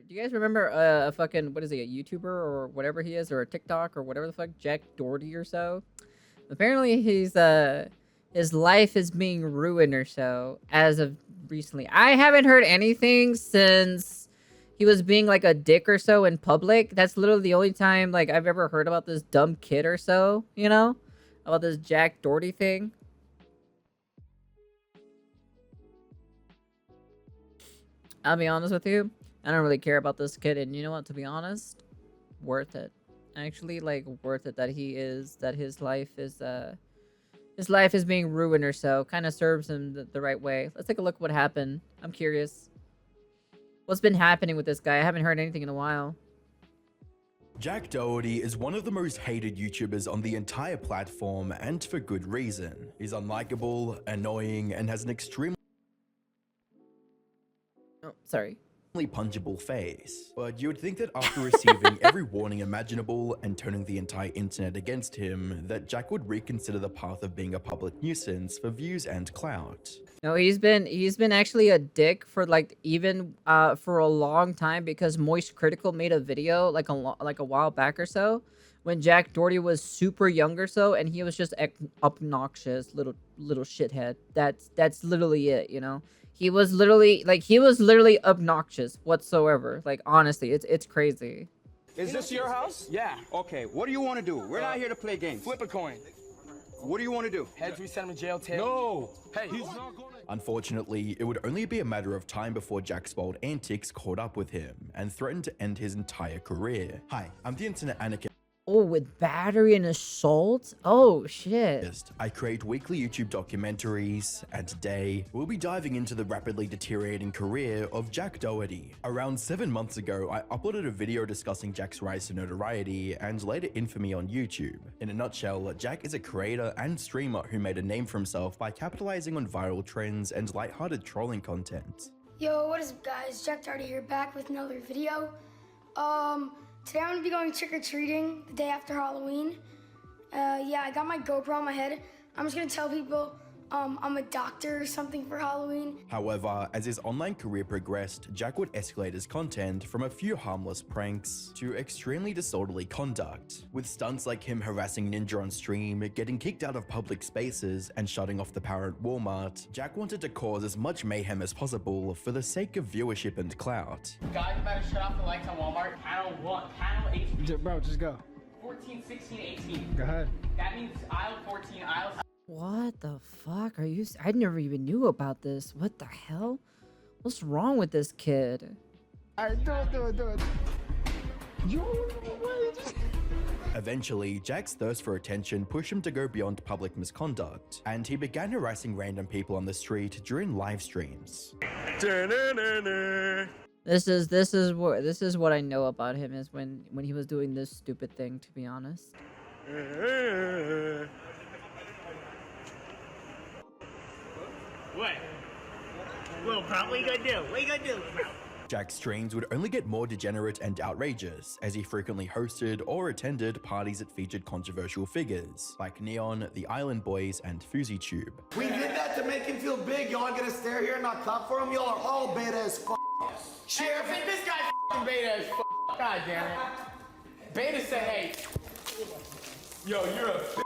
Do you guys remember a fucking, what is he, a YouTuber or whatever he is, or a TikTok or whatever the fuck, Jack Doherty or so? Apparently his life is being ruined or so as of recently. I haven't heard anything since he was being like a dick or so in public. That's literally the only time like I've ever heard about this dumb kid or so, you know? About this Jack Doherty thing. I'll be honest with you. I don't really care about this kid, and you know what? To be honest, worth it. Actually, like worth it that his life is being ruined or so. Kind of serves him the right way. Let's take a look what happened. I'm curious. What's been happening with this guy? I haven't heard anything in a while. Jack Doherty is one of the most hated YouTubers on the entire platform, and for good reason. He's unlikable, annoying, and has an extremely Sorry. punchable face. But you would think that after receiving every warning imaginable and turning the entire internet against him, that Jack would reconsider the path of being a public nuisance for views and clout. No, he's been actually a dick for like even for a long time, because Moist Critical made a video like a while back or so when Jack Doherty was super young or so, and he was just obnoxious little shithead. That's literally it, you know. He was literally obnoxious whatsoever. Like honestly, it's crazy. Is this your house? Yeah. Okay, what do you want to do? We're not here to play games. Flip a coin. What do you want to do? Heads, we send him to jail. Tails. No. Hey, He's not gonna... Unfortunately, it would only be a matter of time before Jack's bold antics caught up with him and threatened to end his entire career. Hi, I'm the internet anarchist. Oh, with battery and assault? Oh, shit. I create weekly YouTube documentaries, and today we'll be diving into the rapidly deteriorating career of Jack Doherty. Around 7 months ago, I uploaded a video discussing Jack's rise to notoriety and later infamy on YouTube. In a nutshell, Jack is a creator and streamer who made a name for himself by capitalizing on viral trends and lighthearted trolling content. Yo, what is up guys? Jack Doherty here, back with another video. Today I'm gonna be going trick-or-treating the day after Halloween. Yeah, I got my GoPro on my head. I'm just gonna tell people I'm a doctor or something for Halloween. However, as his online career progressed, Jack would escalate his content from a few harmless pranks to extremely disorderly conduct, with stunts like him harassing Ninja on stream, getting kicked out of public spaces, and shutting off the power at Walmart. Jack wanted to cause as much mayhem as possible for the sake of viewership and clout. Guys, better shut off the lights on Walmart. Panel 1, panel 8. Bro, just go. 14, 16, 18. Go ahead. That means aisle 14, aisle... What the fuck are you? I never even knew about this. What the hell? What's wrong with this kid? Alright, do it. Eventually, Jack's thirst for attention pushed him to go beyond public misconduct, and he began harassing random people on the street during live streams. This is what I know about him, is when he was doing this stupid thing, to be honest. What? Well, bro, what you gonna do? What you gonna do, bro? Jack's streams would only get more degenerate and outrageous, as he frequently hosted or attended parties that featured controversial figures, like Neon, the Island Boys, and FuzzyTube. We did that to make him feel big. Y'all gonna stare here and not clap for him? Y'all are all beta as f***. Sheriff, this guy's f***ing beta as f***. God damn it. Beta said, hey. Yo, you're a f***.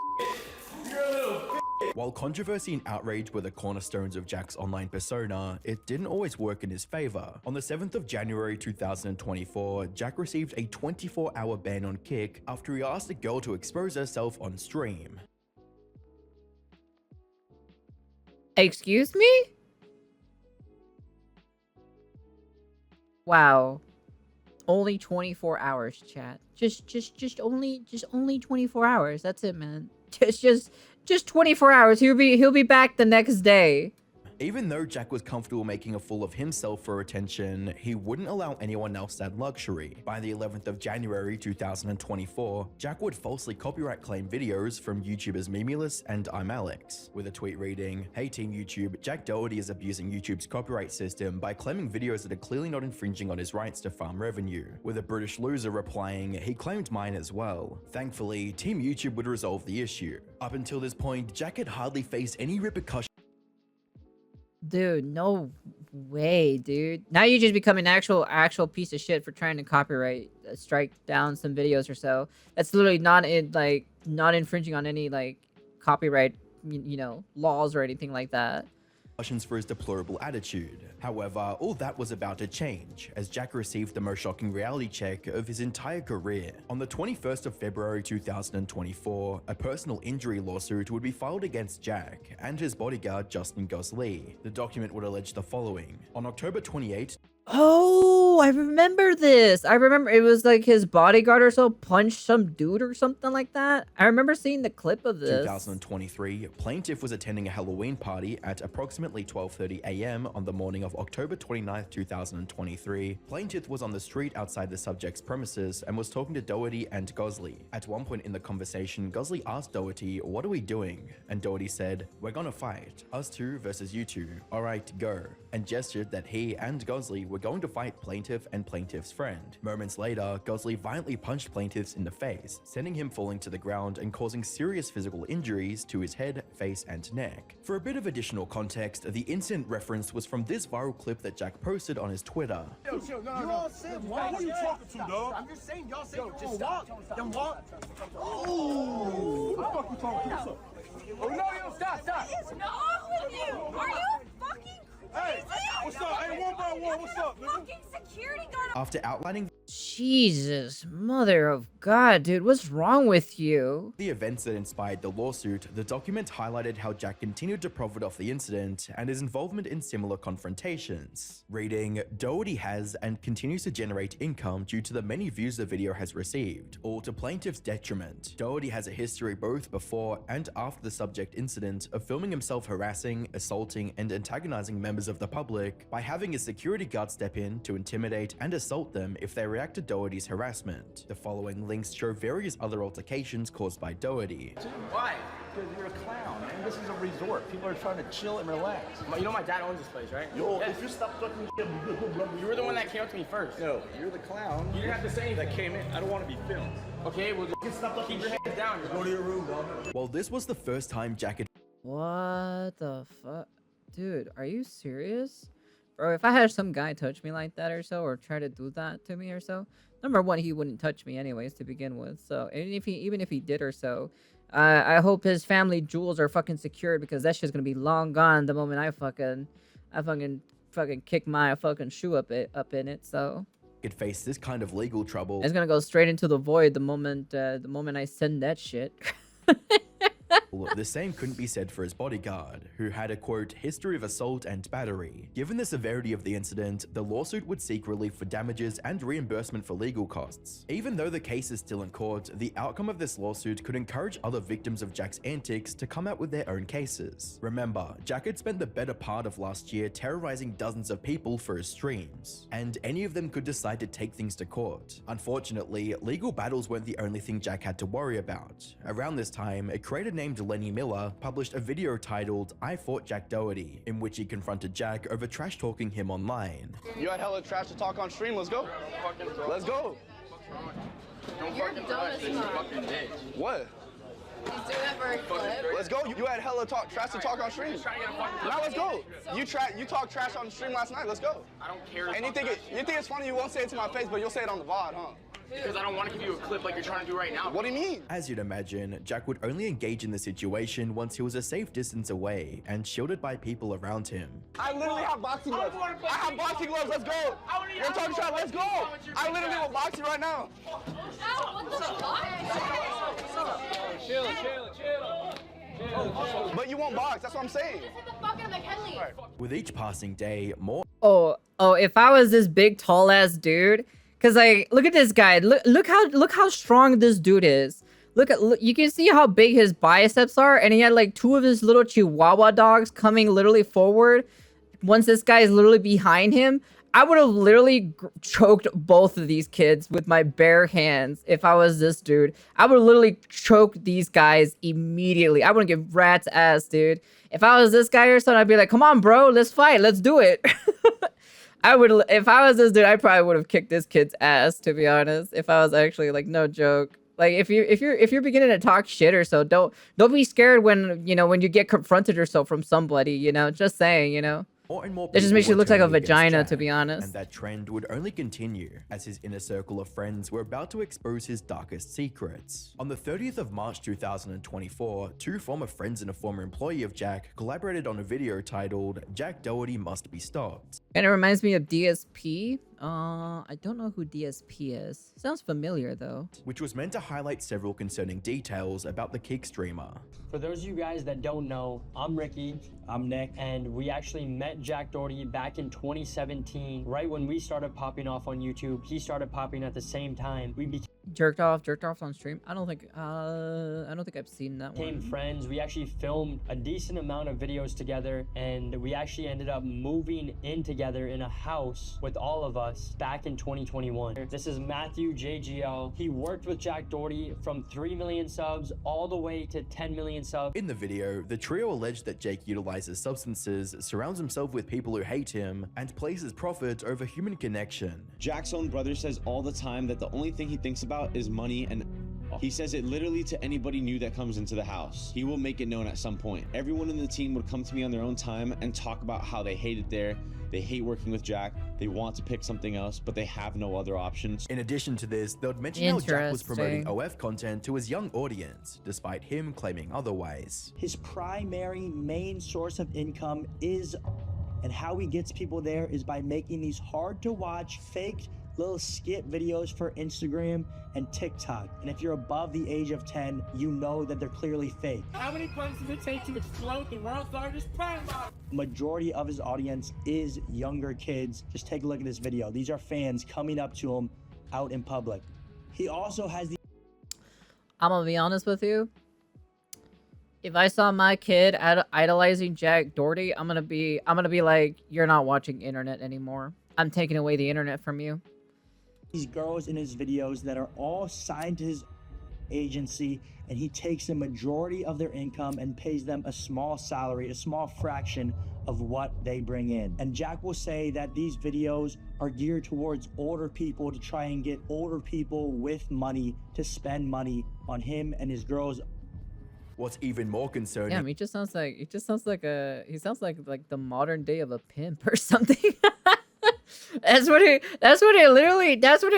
You're a little f***. While controversy and outrage were the cornerstones of Jack's online persona, it didn't always work in his favor. On the 7th of January 2024, Jack received a 24-hour ban on Kick after he asked a girl to expose herself on stream. Excuse me? Wow. Only 24 hours, chat. Just only 24 hours. That's it, man. Just 24 hours. He'll be back the next day. Even though Jack was comfortable making a fool of himself for attention, he wouldn't allow anyone else that luxury. By the 11th of January 2024, Jack would falsely copyright claim videos from YouTubers Memulus and I'm Alex, with a tweet reading, "Hey Team YouTube, Jack Doherty is abusing YouTube's copyright system by claiming videos that are clearly not infringing on his rights to farm revenue," with a British loser replying, "He claimed mine as well." Thankfully, Team YouTube would resolve the issue. Up until this point, Jack had hardly faced any repercussions. Dude, no way, dude. Now you just become an actual piece of shit for trying to copyright strike down some videos or so. That's literally not not infringing on any like copyright laws or anything like that. For his deplorable attitude. However, all that was about to change as Jack received the most shocking reality check of his entire career. On the 21st of February 2024, a personal injury lawsuit would be filed against Jack and his bodyguard Justin Gosley. The document would allege the following. On October 28, Oh, I remember this. I remember it was like his bodyguard or so punched some dude or something like that. I remember seeing the clip of this. 2023, plaintiff was attending a Halloween party at approximately 12:30 a.m. on the morning of October 29th, 2023. Plaintiff was on the street outside the subject's premises and was talking to Doherty and Gosley. At one point in the conversation, Gosley asked Doherty, "What are we doing?" And Doherty said, "We're gonna fight. Us two versus you two. Alright, go." And gestured that he and Gosley were going to fight plaintiff and plaintiff's friend. Moments later, Gosley violently punched plaintiff in the face, sending him falling to the ground and causing serious physical injuries to his head, face, and neck. For a bit of additional context, the incident referenced was from this viral clip that Jack posted on his Twitter. Yo, you all said, why are you talking to, dog? I'm just saying, y'all said just walk. Then walk. Oh, what the fuck you talking to? What's up? Oh, no, yo, stop. What is wrong with you? Are you fucking Hey, what's up? Hey, one by one, what's up, nigga? fucking security guard? After outlining Jesus, mother of God, dude, what's wrong with you? the events that inspired the lawsuit, the document highlighted how Jack continued to profit off the incident and his involvement in similar confrontations. Reading, Doherty has and continues to generate income due to the many views the video has received, all to plaintiff's detriment. Doherty has a history both before and after the subject incident of filming himself harassing, assaulting, and antagonizing members of the public by having a security guard step in to intimidate and assault them if they react to Doherty's harassment. The following links show various other altercations caused by Doherty. Why? Because you're a clown, man. This is a resort. People are trying to chill and relax. You know my dad owns this place, right? Yo, Yeah. if you stop talking shit, You were the one that came up to me first. No, you're the clown. You didn't have to say anything. That came in. I don't want to be filmed. Okay, well, just keep your hands down. Go to your room, dog. While this was the first time Jack had What the fuck? Dude, are you serious? Bro, if I had some guy touch me like that or so, or try to do that to me or so, number one, he wouldn't touch me anyways to begin with. So, even if he did or so, I hope his family jewels are fucking secured because that shit's gonna be long gone the moment I fucking kick my fucking shoe up in it. So could face this kind of legal trouble. it's gonna go straight into the void the moment I send that shit. The same couldn't be said for his bodyguard, who had a quote, history of assault and battery. Given the severity of the incident, the lawsuit would seek relief for damages and reimbursement for legal costs. Even though the case is still in court, the outcome of this lawsuit could encourage other victims of Jack's antics to come out with their own cases. Remember, Jack had spent the better part of last year terrorizing dozens of people for his streams, and any of them could decide to take things to court. Unfortunately, legal battles weren't the only thing Jack had to worry about. Around this time, a creator named Lenny Miller published a video titled "I Fought Jack Doherty," in which he confronted Jack over trash talking him online. You had hella trash to talk on stream. Let's go. Let's go. You're dumb as fuck. What? He's doing that for a clip. Let's go. You had hella trash to talk on stream. Now let's go. You talked trash on stream last night. Let's go. I don't care. And you think it's funny? You won't say it to my face, but you'll say it on the VOD, huh? Because I don't want to give you a clip like you're trying to do right now. What do you mean? As you'd imagine, Jack would only engage in the situation once he was a safe distance away and shielded by people around him. I literally have boxing gloves. I have boxing gloves. Let's go. You're talking trash. Let's go. I literally will box you right now. Ow, what the fuck? Chill. But you won't box. That's what I'm saying. Just hit the fucking McKinley. With each passing day, more Oh, if I was this big tall ass dude, cause like, look at this guy. Look how strong this dude is. Look, you can see how big his biceps are, and he had like two of his little Chihuahua dogs coming literally forward. Once this guy is literally behind him, I would have literally choked both of these kids with my bare hands if I was this dude. I would literally choke these guys immediately. I wouldn't give rat's ass, dude. If I was this guy or something, I'd be like, come on, bro, let's fight. Let's do it. If I was this dude, I probably would have kicked this kid's ass, to be honest. If I was actually like, no joke. Like if you're beginning to talk shit or so, don't be scared when you get confronted or so from somebody, just saying, More and more That just people makes you were look like a turning against vagina, to Jack, be honest. and that trend would only continue as his inner circle of friends were about to expose his darkest secrets. On the 30th of March 2024, two former friends and a former employee of Jack collaborated on a video titled "Jack Doherty Must Be Stopped." And it reminds me of DSP. I don't know who DSP is. Sounds familiar though. Which was meant to highlight several concerning details about the kick streamer. For those of you guys that don't know, I'm Ricky. I'm Nick. And we actually met Jack Doherty back in 2017, right when we started popping off on YouTube. He started popping at the same time. We Jerked off on stream. I don't think I've seen that became one. friends. We actually filmed a decent amount of videos together, and we actually ended up moving in together in a house with all of us back in 2021. This is Matthew JGL. He worked with Jack Doherty from 3 million subs all the way to 10 million subs. In the video, the trio alleged that Jake utilizes substances, surrounds himself with people who hate him, and places profit over human connection. Jack's own brother says all the time that the only thing he thinks about is money, and he says it literally to anybody new that comes into the house. He will make it known at some point. Everyone in the team would come to me on their own time and talk about how they hate it there. They hate working with Jack. They want to pick something else, but they have no other options. In addition to this, they would mention how Jack was promoting OF content to his young audience, despite him claiming otherwise. His primary main source of income is, and how he gets people there is by making these hard to watch fake little skit videos for Instagram and TikTok. And if you're above the age of 10, you know that they're clearly fake. How many punches does it take to explode the world's largest pine bomb? Majority of his audience is younger kids. Just take a look at this video. These are fans coming up to him out in public. He also has the... I'm gonna be honest with you. If I saw my kid idolizing Jack Doherty, I'm gonna be like, you're not watching internet anymore. I'm taking away the internet from you. These girls in his videos that are all signed to his agency, and he takes the majority of their income and pays them a small salary, a small fraction of what they bring in. And Jack will say that these videos are geared towards older people, to try and get older people with money to spend money on him and his girls. What's even more concerning... Yeah, I mean, he sounds like the modern day of a pimp or something. That's what it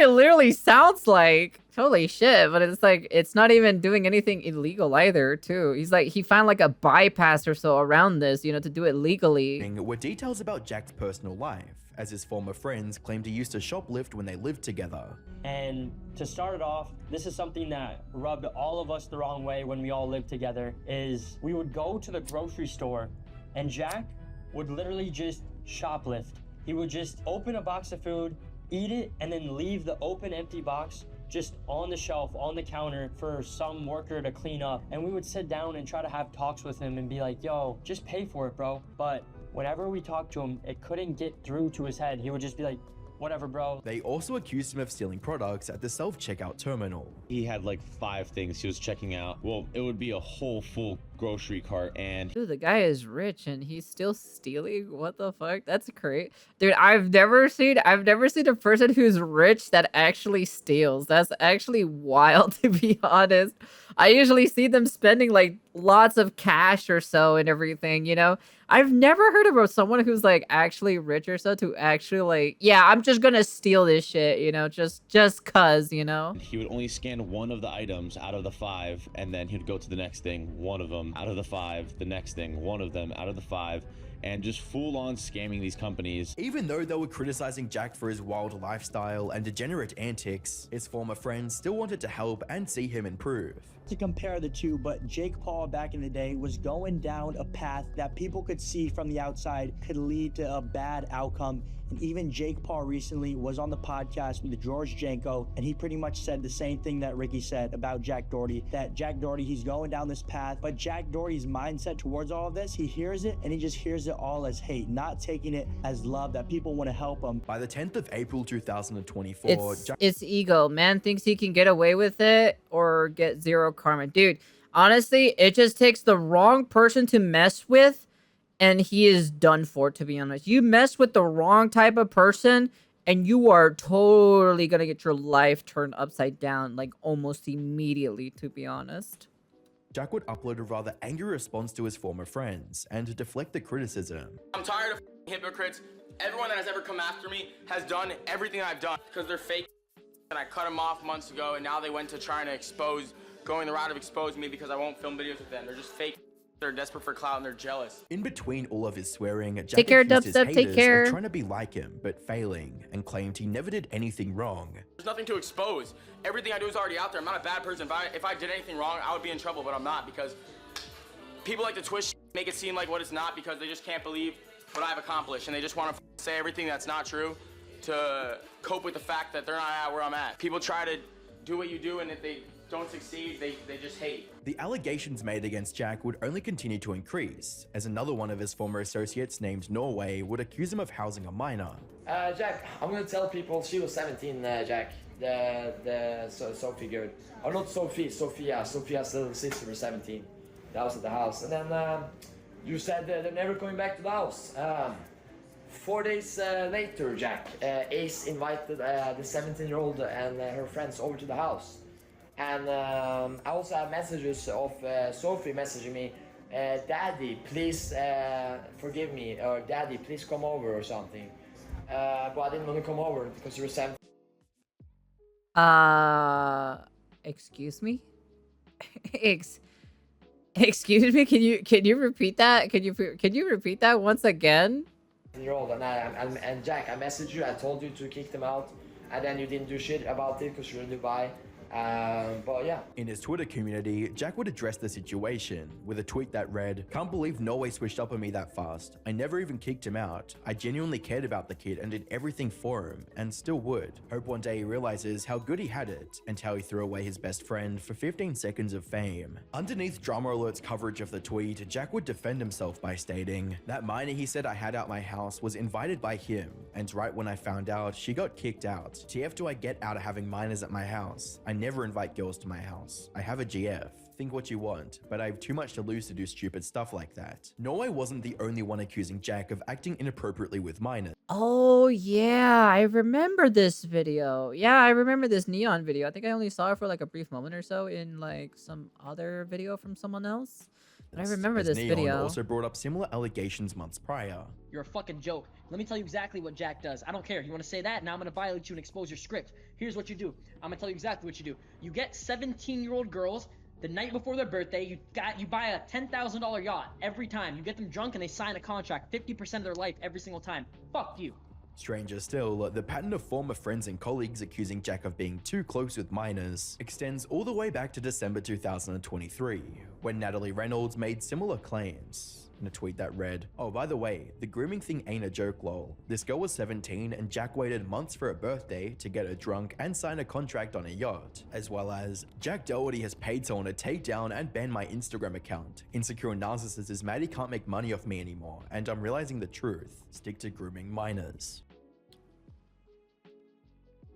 literally sounds like. Holy shit. But it's like, it's not even doing anything illegal either, too. He's like, he found like a bypass or so around this, you know, to do it legally. Were details about Jack's personal life, as his former friends claimed he used to shoplift when they lived together. And to start it off, this is something that rubbed all of us the wrong way when we all lived together, is we would go to the grocery store and Jack would literally just shoplift. He would just open a box of food, eat it, and then leave the open empty box just on the shelf, on the counter for some worker to clean up. And we would sit down and try to have talks with him and be like, yo, just pay for it, bro. But whenever we talked to him, it couldn't get through to his head. He would just be like, whatever, bro. They also accused him of stealing products at the self-checkout terminal. He had like 5 things he was checking out. Well, it would be a whole full grocery cart, and dude, the guy is rich and he's still stealing. What the fuck? That's great, dude. I've never seen a person who's rich that actually steals. That's actually wild, to be honest. I usually see them spending like lots of cash or so and everything, you know. I've never heard of someone who's like actually rich or so to actually like, yeah, I'm just gonna steal this shit, you know, just cuz, you know. He would only scan one of the items out of the 5, and then he'd go to the next thing, one of them out of the 5, the next thing, one of them out of the 5, and just full-on scamming these companies. Even though they were criticizing Jack for his wild lifestyle and degenerate antics, his former friends still wanted to help and see him improve. To compare the two, but Jake Paul back in the day was going down a path that people could see from the outside could lead to a bad outcome. And even Jake Paul recently was on the podcast with George Janko, and he pretty much said the same thing that Ricky said about Jack Doherty, that Jack Doherty, he's going down this path, but Jack Doherty's mindset towards all of this, he hears it and he just hears it all as hate, not taking it as love, that people want to help him. By the 10th of April 2024, it's ego. Man thinks he can get away with it or get zero karma. Dude, honestly, it just takes the wrong person to mess with and he is done for, to be honest. You mess with the wrong type of person and you are totally gonna get your life turned upside down, like almost immediately, to be honest. Jack would upload a rather angry response to his former friends and deflect the criticism. I'm tired of hypocrites. Everyone that has ever come after me has done everything I've done because they're fake, and I cut them off months ago, and now they went to trying to going the route of exposing me because I won't film videos with them. They're just fake. They're desperate for clout and they're jealous. In between all of his swearing, Jack Take care, accused his Dubstep, take haters care. of trying to be like him, but failing, and claimed he never did anything wrong. There's nothing to expose. Everything I do is already out there. I'm not a bad person. If I did anything wrong, I would be in trouble, but I'm not, because people like to twist, make it seem like what it's not, because they just can't believe what I've accomplished, and they just want to say everything that's not true to cope with the fact that they're not at where I'm at. People try to do what you do, and if they don't succeed, they just hate. The allegations made against Jack would only continue to increase, as another one of his former associates named Norway would accuse him of housing a minor. Jack, I'm gonna tell people she was 17, Jack. Sophie girl. Oh, not Sophie, Sophia. Sophia's little sister was 17. That was at the house. And then you said they're never coming back to the house. 4 days later, Jack, Ace invited the 17-year-old and her friends over to the house. And I also have messages of Sophie messaging me, Daddy, please forgive me, or Daddy, please come over, or something. But I didn't want to come over because you were 17. Excuse me? Excuse me? Can you repeat that? Can you repeat that once again? Year-old, and Jack, I messaged you. I told you to kick them out, and then you didn't do shit about it because you're in Dubai. But yeah. In his Twitter community, Jack would address the situation with a tweet that read, "Can't believe Norway switched up on me that fast. I never even kicked him out. I genuinely cared about the kid and did everything for him, and still would. Hope one day he realizes how good he had it and how he threw away his best friend for 15 seconds of fame." Underneath Drama Alert's coverage of the tweet, Jack would defend himself by stating, "That minor he said I had out my house was invited by him, and right when I found out, she got kicked out. TF do I get out of having minors at my house? I never invite girls to my house. I have a GF. Think what you want, but I have too much to lose to do stupid stuff like that." Norway wasn't the only one accusing Jack of acting inappropriately with minors. Oh yeah, I remember this video. Yeah, I remember this neon video. I think I only saw it for like a brief moment or so in like some other video from someone else. But I remember As this Neon video. also brought up similar allegations months prior. You're a fucking joke. Let me tell you exactly what Jack does. I don't care. You want to say that? Now I'm going to violate you and expose your script. Here's what you do. I'm going to tell you exactly what you do. You get 17-year-old girls the night before their birthday. You buy a $10,000 yacht every time. You get them drunk and they sign a contract. 50% of their life every single time. Fuck you. Stranger still, the pattern of former friends and colleagues accusing Jack of being too close with minors extends all the way back to December 2023, when Natalie Reynolds made similar claims. In a tweet that read, "Oh, by the way, the grooming thing ain't a joke, lol. This girl was 17 and Jack waited months for her birthday to get her drunk and sign a contract on a yacht." As well as, "Jack Doherty has paid someone to take down and ban my Instagram account. Insecure narcissist is mad he can't make money off me anymore, and I'm realizing the truth. Stick to grooming minors."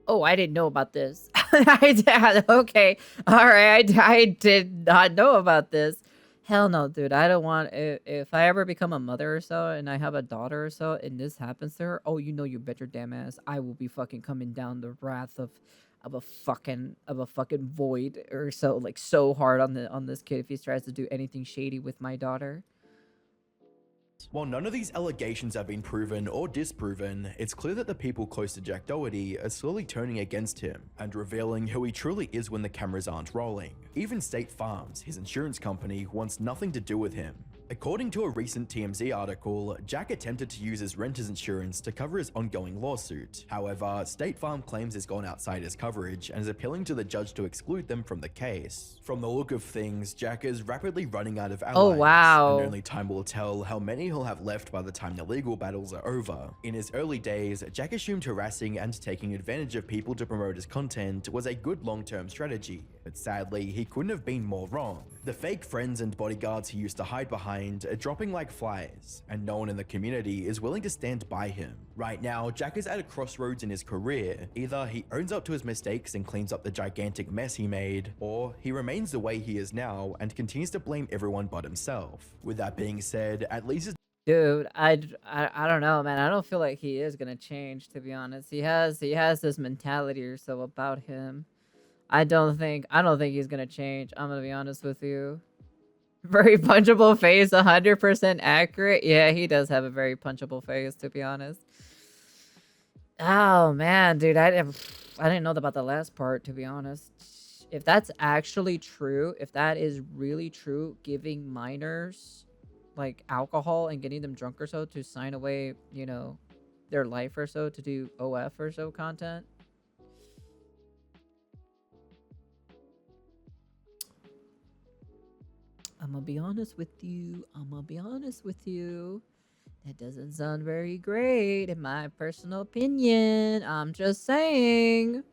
Oh, I didn't know about this. Okay. All right. I did not know about this. Hell no, dude. I don't want, if I ever become a mother or so and I have a daughter or so and this happens to her, oh, you know, you bet your damn ass I will be fucking coming down the wrath of a fucking void or so, like so hard on this kid if he tries to do anything shady with my daughter. While none of these allegations have been proven or disproven, it's clear that the people close to Jack Doherty are slowly turning against him and revealing who he truly is when the cameras aren't rolling. Even State Farms, his insurance company, wants nothing to do with him. According to a recent TMZ article, Jack attempted to use his renter's insurance to cover his ongoing lawsuit. However, State Farm claims it's gone outside his coverage and is appealing to the judge to exclude them from the case. From the look of things, Jack is rapidly running out of allies. Oh, wow. And only time will tell how many he'll have left by the time the legal battles are over. In his early days, Jack assumed harassing and taking advantage of people to promote his content was a good long-term strategy. But sadly, he couldn't have been more wrong. The fake friends and bodyguards he used to hide behind are dropping like flies, and no one in the community is willing to stand by him. Right now, Jack is at a crossroads in his career. Either he owns up to his mistakes and cleans up the gigantic mess he made, or he remains the way he is now and continues to blame everyone but himself. With that being said, at least his Dude, I don't know, man. I don't feel like he is gonna change, to be honest. He has this mentality or so about him. I don't think he's gonna change. I'm gonna be honest with you. Very punchable face, 100% accurate. Yeah, he does have a very punchable face, to be honest. Oh man, dude, I didn't know about the last part, to be honest. If that's actually true, if that is really true, giving minors like alcohol and getting them drunk or so to sign away, you know, their life or so to do OF or so content. I'm gonna be honest with you. That doesn't sound very great in my personal opinion. I'm just saying.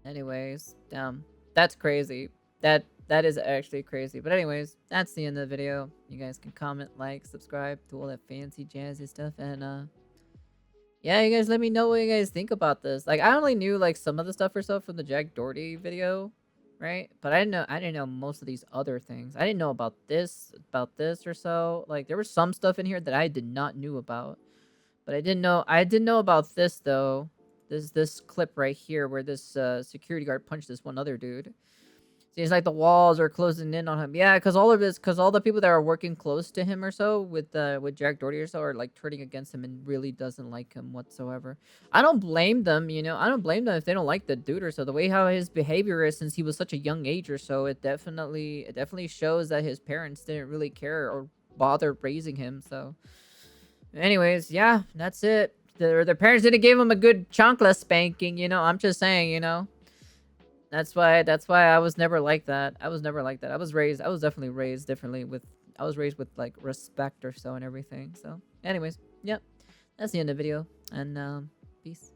Anyways, that's crazy. That is actually crazy. But anyways, that's the end of the video. You guys can comment, like, subscribe, do all that fancy jazzy stuff, and yeah, you guys let me know what you guys think about this. Like, I only knew like some of the stuff or so from the Jack Doherty video, right? But I didn't know most of these other things. I didn't know about this or so. Like, there was some stuff in here that I did not knew about. But I didn't know about this though. This clip right here where this security guard punched this one other dude. Seems like the walls are closing in on him. Yeah, because all the people that are working close to him or so with Jack Doherty or so are like turning against him and really doesn't like him whatsoever. I don't blame them, you know. I don't blame them if they don't like the dude or so. The way how his behavior is since he was such a young age or so, it definitely shows that his parents didn't really care or bother raising him. So, anyways, yeah, that's it. Their parents didn't give him a good chancla spanking, you know. I'm just saying, you know. That's why I was never like that. I was definitely raised differently I was raised with like respect or so and everything. So anyways, yep. That's the end of the video, and peace.